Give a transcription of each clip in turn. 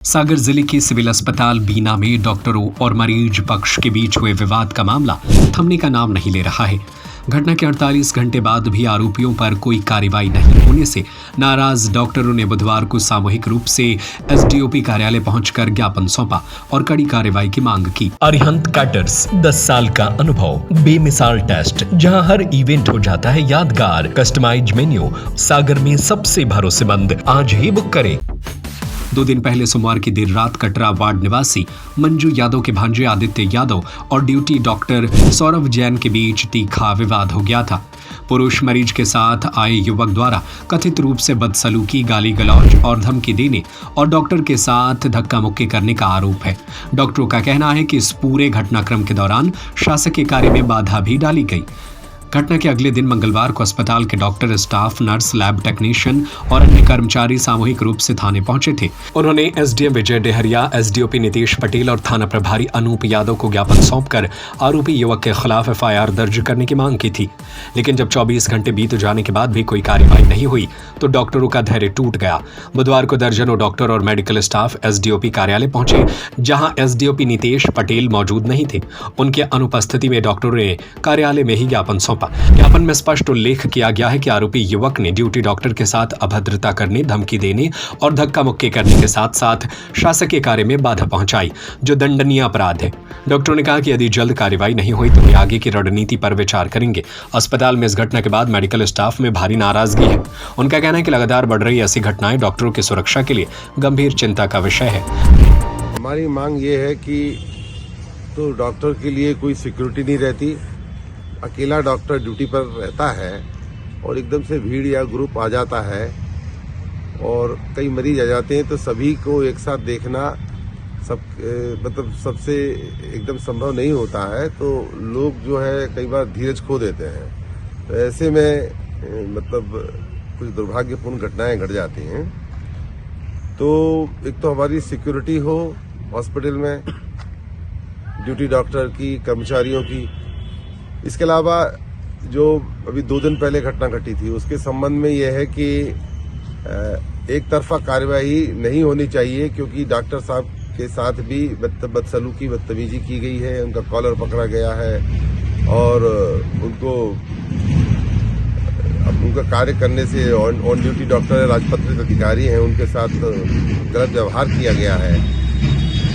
सागर जिले के सिविल अस्पताल बीना में डॉक्टरों और मरीज पक्ष के बीच हुए विवाद का मामला थमने का नाम नहीं ले रहा है। घटना के 48 घंटे बाद भी आरोपियों पर कोई कार्रवाई नहीं होने से नाराज डॉक्टरों ने बुधवार को सामूहिक रूप से एसडीओपी कार्यालय पहुंचकर ज्ञापन सौंपा और कड़ी कार्रवाई की मांग की। अरिहंत कैटर्स 10 साल का अनुभव, बेमिसाल टेस्ट, जहां हर इवेंट हो जाता है यादगार, कस्टमाइज्ड मेन्यू, सागर में सबसे भरोसेमंद। आज ही बुक करें। 2 दिन पहले सोमवार की देर रात कटरा वार्ड निवासी मंजू यादव के भांजे आदित्य यादव और ड्यूटी डॉक्टर सौरभ जैन के बीच तीखा विवाद हो गया था। पुरुष मरीज के साथ आए युवक द्वारा कथित रूप से बदसलूकी, गाली गलौज और धमकी देने और डॉक्टर के साथ धक्का मुक्की करने का आरोप है। डॉक्टरों का कहना है कि इस पूरे घटनाक्रम के दौरान शासकीय कार्य में बाधा भी डाली गई। घटना के अगले दिन मंगलवार को अस्पताल के doctor, staff, nurse, lab technician और अन्य कर्मचारी सामूहिक रूप से थाने पहुंचे थे। उन्होंने एसडीएम विजय डेहरिया, एसडीओपी नितेश पटेल और थाना प्रभारी अनूप यादव को ज्ञापन सौंपकर आरोपी युवक के खिलाफ एफआईआर दर्ज करने की मांग की थी। लेकिन जब 24 घंटे बीत जाने के बाद भी कोई कार्रवाई नहीं हुई तो डॉक्टरों का धैर्य टूट गया। बुधवार को दर्जनों डॉक्टर और मेडिकल स्टाफ एसडीओपी कार्यालय पहुंचे, जहां एसडीओपी नितेश पटेल मौजूद नहीं थे। उनके अनुपस्थिति में डॉक्टरों ने कार्यालय में ही ज्ञापन सौंपा। ज्ञापन में स्पष्ट उल्लेख किया गया है कि आरोपी युवक ने ड्यूटी डॉक्टर के साथ अभद्रता करने, धमकी देने और धक्का मुक्की करने के साथ साथ शासकीय कार्य में बाधा पहुंचाई, जो दंडनीय अपराध है। डॉक्टरों ने कहा कि यदि जल्द कार्रवाई नहीं हुई तो वे आगे की रणनीति पर विचार करेंगे। अस्पताल में इस घटना के बाद मेडिकल स्टाफ में भारी नाराजगी है। उनका कहना है कि लगातार बढ़ रही ऐसी घटनाएं डॉक्टरों की सुरक्षा के लिए गंभीर चिंता का विषय है। हमारी मांग ये है कि तो डॉक्टर के लिए कोई सिक्योरिटी नहीं रहती। अकेला डॉक्टर ड्यूटी पर रहता है और एकदम से भीड़ या ग्रुप आ जाता है और कई मरीज आ जाते हैं, तो सभी को एक साथ देखना सबसे एकदम संभव नहीं होता है। तो लोग जो है कई बार धीरज खो देते हैं। तो ऐसे में कुछ दुर्भाग्यपूर्ण घटनाएं घट जाती हैं। तो एक तो हमारी सिक्योरिटी हो हॉस्पिटल में, ड्यूटी डॉक्टर की, कर्मचारियों की। इसके अलावा जो अभी 2 दिन पहले घटना घटी थी उसके संबंध में यह है कि एक तरफा कार्यवाही नहीं होनी चाहिए, क्योंकि डॉक्टर साहब के साथ भी बदसलूकी, बदतमीजी की गई है। उनका कॉलर पकड़ा गया है और उनका कार्य करने से ऑन ड्यूटी डॉक्टर, राजपत्रित अधिकारी हैं, उनके साथ गलत व्यवहार किया गया है।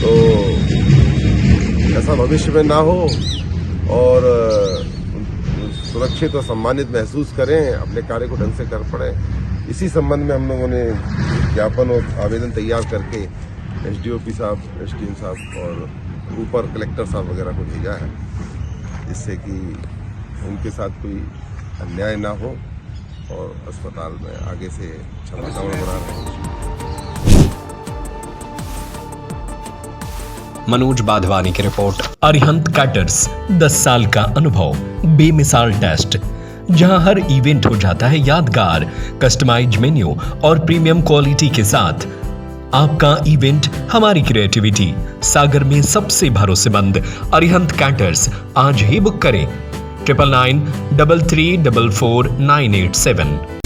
तो ऐसा भविष्य में ना हो और सुरक्षित और सम्मानित महसूस करें, अपने कार्य को ढंग से कर पड़े। इसी संबंध में हम लोगों ने ज्ञापन और आवेदन तैयार करके एसडीओपी साहब, एसडीएम साहब और ऊपर कलेक्टर साहब वगैरह को भेजा है, जिससे कि उनके साथ कोई अन्याय ना हो और अस्पताल में आगे से अच्छा वातावरण बना रहे। मनोज बाधवानी की रिपोर्ट। अरिहंत कैटर्स 10 साल का अनुभव, बेमिसाल टेस्ट, जहां हर इवेंट हो जाता है यादगार, कस्टमाइज्ड मेन्यू और प्रीमियम क्वालिटी के साथ। आपका इवेंट, हमारी क्रिएटिविटी। सागर में सबसे भरोसेमंद अरिहंत कैटर्स। आज ही बुक करें। 9993344987।